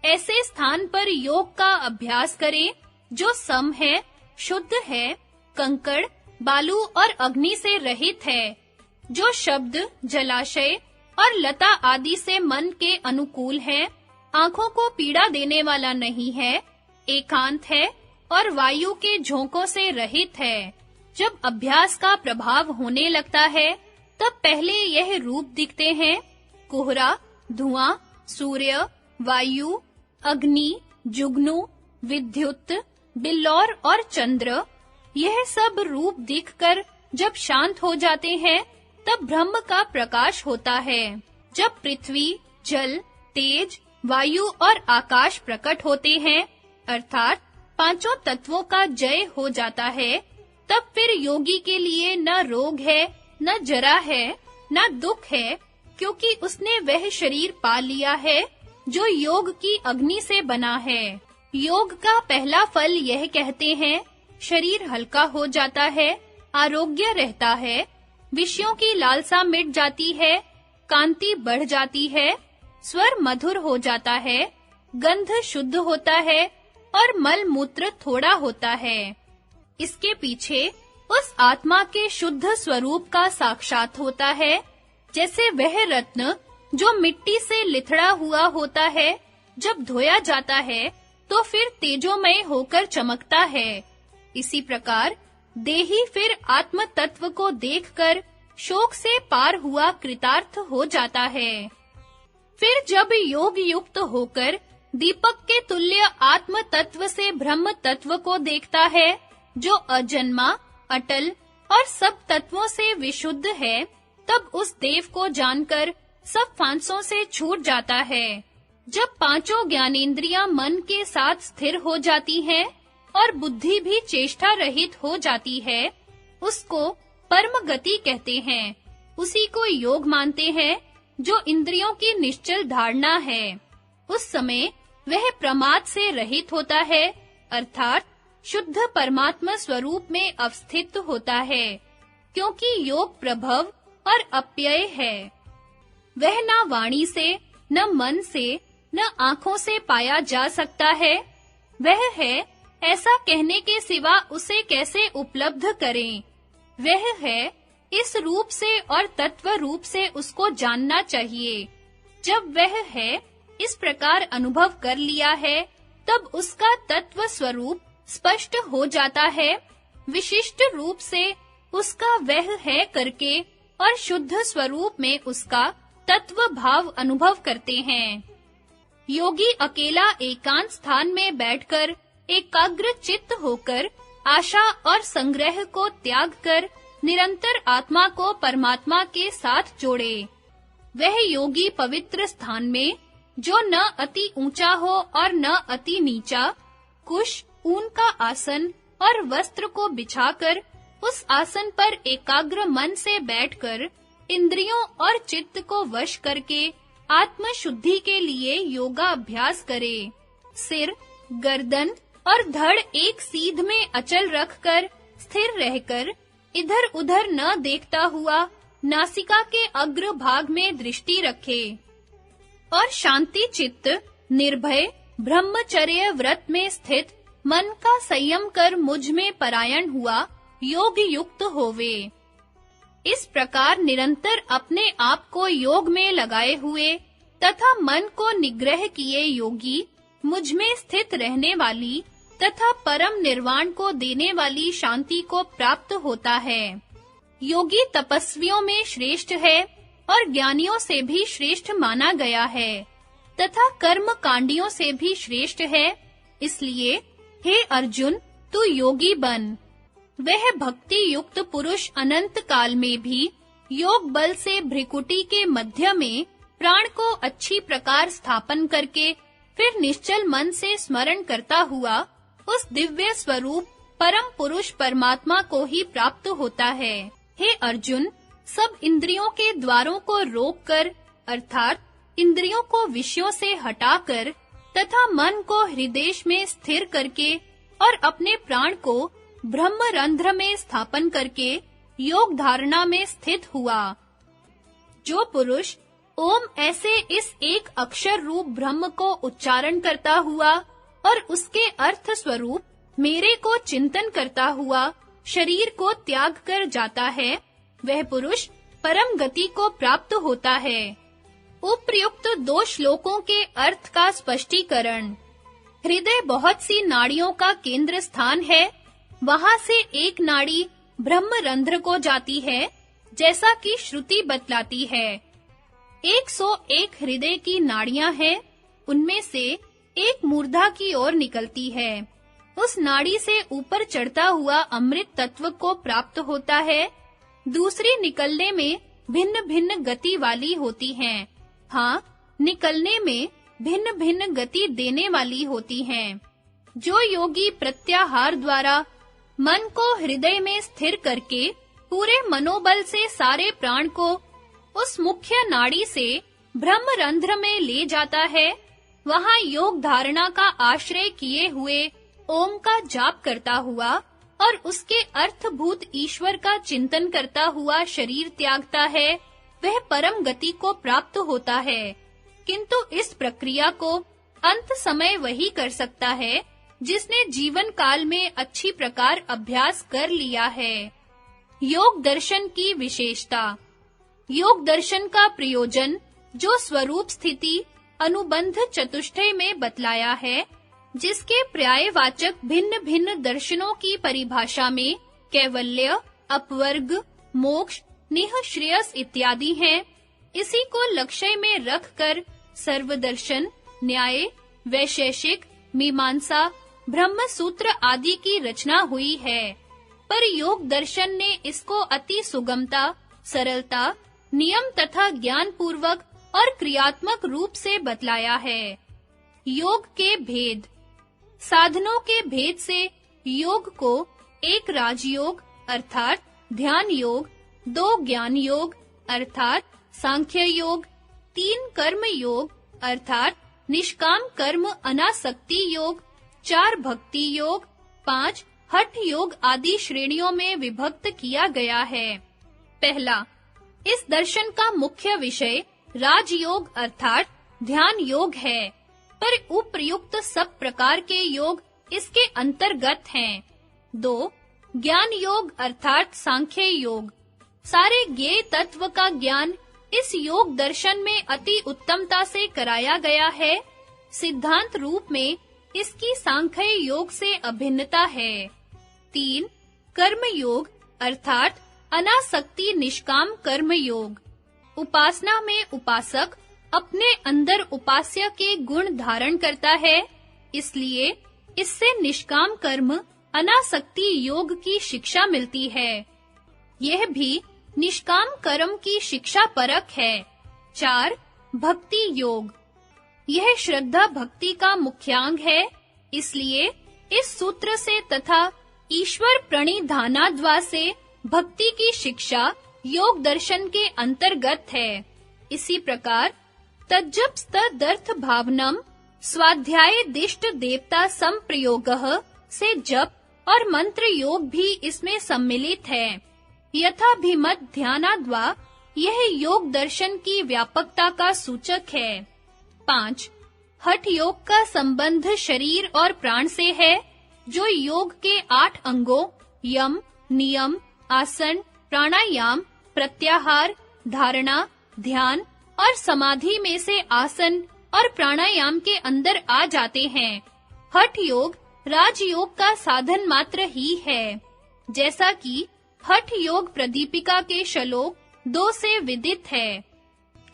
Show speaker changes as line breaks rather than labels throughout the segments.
ऐसे स्थान पर योग का अभ्यास करें जो सम है, शुद्ध है, कंकड़, बालू और अग्नि से रहित है, जो शब्द, जलाशय और लता आदि से मन के अनुकूल है, आंखों को पीड़ा देने वाला नहीं है, एकांत है और वायु के झोंकों से रहित है। जब अभ्यास का प्रभाव होने लगता है, तब पहले यह रूप दिखते हैं: कोहरा, धुआं, सूर्य, वायु, अग्नि, जुगनू, विद्युत, बिल्लौर और चंद्र। यह सब रूप दिखकर जब शांत हो जाते हैं, तब ब्रह्म का प्रकाश होता है। जब पृथ्वी, जल, तेज, वायु और आकाश प्रकट होते हैं, अर्थात पांचों तत्वों का जय हो जाता है, तब फिर योगी के लिए न रोग है, न जरा है, न दुख है, क्योंकि उसने वह शरीर पा लिया है जो योग की अग्नि से बना है। योग का पहला फल यह कहते हैं: शरीर हल्का हो जाता है, आरोग्य रहता है, विषयों की लालसा मिट जाती है, कांति बढ़ जाती है, स्वर मधुर हो जाता है, गंध शुद्ध होता है और मल मूत्र थोड़ा होता है। इसके पीछे उस आत्मा के शुद्ध स्वरूप का साक्षात होता है, जैसे वह रत्न जो मिट्टी से लिथड़ा हुआ होता है, जब धोया जाता है तो फिर तेजोमय होकर चमकता है। इसी प्रकार देही फिर आत्म तत्व को देखकर शोक से पार हुआ कृतार्थ हो जाता है। फिर जब योग युक्त होकर दीपक के तुल्य आत्म तत्व से ब्रह्म तत्व को देखता है, जो अजन्मा, अटल और सब तत्वों से विशुद्ध है, तब उस देव को जानकर सब फांसों से छूट जाता है। जब पांचों ज्ञानेंद्रियां मन के साथ स्थिर हो जाती हैं और बुद्धि भी चेष्टा रहित हो जाती है, उसको परम गति कहते हैं। उसी को योग मानते हैं, जो इंद्रियों की निश्चल धारणा है। उस समय वह प्रमाद से रहित होता है, अर्थात शुद्ध परमात्मा स्वरूप में अवस्थित होता है, क्योंकि योग प्रभव और अप्यय है। वह न वाणी से, न मन से, न आँखों से पाया जा सकता है। वह है, ऐसा कहने के सिवा उसे कैसे उपलब्ध करें। वह है, इस रूप से और तत्व रूप से उसको जानना चाहिए। जब वह है, इस प्रकार अनुभव कर लिया है, तब उसका तत्व स्वरूप स्पष्ट हो जाता है। विशिष्ट रूप से उसका वह है करके और शुद्ध स्वरूप में उसका तत्व भाव अनुभव करते हैं। योगी अकेला एकांत स्थान में बैठकर एकाग्र चित्त होकर आशा और संग्रह को त्याग कर निरंतर आत्मा को परमात्मा के साथ जोड़े। वह योगी पवित्र स्थान में, जो न अति ऊंचा हो और न अति नीचा, कुश, ऊन का आसन और वस्त्र को बिछाकर उस आसन पर एकाग्र मन से बैठकर इंद्रियों और चित्त को वश करके आत्म शुद्धि के लिए योगा अभ्यास करे। सिर, गर्दन और धड़ एक सीध में अचल रखकर स्थिर रहकर इधर-उधर न देखता हुआ नासिका के अग्र भाग में दृष्टि रखे और शांति चित्त, निर्भय ब्रह्मचर्य व्रत में स्थित मन का संयम कर मुझ में परायण हुआ योग युक्त होवे। इस प्रकार निरंतर अपने आप को योग में लगाए हुए तथा मन को निग्रह किए योगी मुझ में स्थित रहने वाली तथा परम निर्वाण को देने वाली शांति को प्राप्त होता है। योगी तपस्वियों में श्रेष्ठ है और ज्ञानियों से भी श्रेष्ठ माना गया है तथा कर्म कांडियों से भी श्रेष्ठ है। इसलिए हे अर्जुन, तू योगी बन। वह भक्ति युक्त पुरुष अनंत काल में भी योग बल से भ्रिकुटी के मध्य में प्राण को अच्छी प्रकार स्थापन करके फिर निश्चल मन से स्मरण करता हुआ उस दिव्य स्वरूप परम पुरुष परमात्मा को ही प्राप्त होता है। हे अर्जुन, सब इंद्रियों के द्वारों को रोककर अर्थात इंद्रियों को विषयों से हटाकर तथा मन को हृदय में स्थिर करके और अपने प्राण को ब्रह्मरंध्र में स्थापन करके योग धारणा में स्थित हुआ। जो पुरुष ओम ऐसे इस एक अक्षर रूप ब्रह्म को उच्चारण करता हुआ और उसके अर्थ स्वरूप मेरे को चिंतन करता हुआ शरीर को त्याग कर जाता है, वह पुरुष परम गति को प्राप्त होता है। उपर्युक्त 2 श्लोकों के अर्थ का स्पष्टीकरण। हृदय बहुत सी नाड़ियों का केंद्र स्थान है। वहां से एक नाड़ी ब्रह्मरंध्र को जाती है, जैसा कि श्रुति बतलाती है। 101 हृदय की नाड़ियां हैं, उनमें से एक मूर्धा की ओर निकलती है। उस नाड़ी से ऊपर चढ़ता हुआ अमृत तत्व को प्राप्त होता है। दूसरी निकलने में भिन्न-भिन्न गति वाली होती हैं। हाँ, निकलने में भिन्न-भिन्न गति देने वाली होती हैं। जो योगी प्रत्याहार द्वारा मन को हृदय में स्थिर करके पूरे मनोबल से सारे प्राण को उस मुख्य नाड़ी से ब्रह्मरंध्र में ले जाता है, वहां योग धारणा का आश्रय किए हुए ओम का जाप करता हुआ और उसके अर्थभूत ईश्वर का चिंतन करता हुआ शरीर त्यागता है, वह परम गति को प्राप्त होता है। किंतु इस प्रक्रिया को अंत समय वही कर सकता है जिसने जीवन काल में अच्छी प्रकार अभ्यास कर लिया है। योग दर्शन की विशेषता। योग दर्शन का प्रयोजन जो स्वरूप स्थिति अनुबंध चतुष्टय में बतलाया है, जिसके पर्यायवाचक भिन्न-भिन्न दर्शनों की परिभाषा में कैवल्य, अपवर्ग, मोक्ष, निह श्रेयस इत्यादि हैं, इसी को लक्ष्य में रखकर सर्वदर्शन, न्याय, वैशेषिक, मीमांसा, ब्रह्म सूत्र आदि की रचना हुई है। पर योग दर्शन ने इसको अति सुगमता, सरलता, नियम तथा ज्ञान पूर्वक और क्रियात्मक रूप से बतलाया है। योग के भेद। साधनों के भेद से योग को एक राजयोग अर्थात ध्यान योग, 2 ज्ञान योग अर्थात सांख्य योग, 3 कर्म योग अर्थात निष्काम कर्म अनासक्ति योग, 4 भक्ति योग, 5 हठ योग आदि श्रेणियों में विभक्त किया गया है। पहला, इस दर्शन का मुख्य विषय राजयोग अर्थात ध्यान योग है, पर उपर्युक्त सब प्रकार के योग इसके अंतर्गत हैं। 2 ज्ञान योग अर्थात सांख्य योग। सारे ज्ञेय तत्व का ज्ञान इस योग दर्शन में अति उत्तमता से कराया गया है। सिद्धांत रूप में इसकी सांख्य योग से अभिन्नता है। 3 कर्म योग अर्थात अनासक्ति निष्काम कर्म योग। उपासना में उपासक अपने अंदर उपास्य के गुण धारण करता है, इसलिए इससे निष्काम कर्म अनासक्ति योग की शिक्षा मिलती है। यह भी निष्काम कर्म की शिक्षा परक है। 4 भक्ति योग। यह श्रद्धा भक्ति का मुख्यांग है, इसलिए इस सूत्र से तथा ईश्वर प्रणिधानाद्वा से भक्ति की शिक्षा योग दर्शन के अंतर्गत है। इसी प्रकार तज्जपस्तदर्थ भावनम स्वाध्याय दिष्ट देवता संप्रयोगः से जप और मंत्र योग भी इसमें सम्मिलित है। यथाभिमत ध्यानाद्वा यह योग दर्शन की व्यापकता का सूचक है। 5 हठ योग का संबंध शरीर और प्राण से है, जो योग के 8 अंगों यम, नियम, आसन, प्राणायाम, प्रत्याहार, धारणा, ध्यान और समाधि में से आसन और प्राणायाम के अंदर आ जाते हैं। हठ योग राजयोग का साधन मात्र ही है, जैसा कि हठ योग प्रदीपिका के श्लोक 2 से विदित है।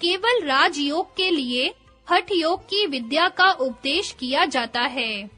केवल राजयोग के लिए हठ योग की विद्या का उपदेश किया जाता है।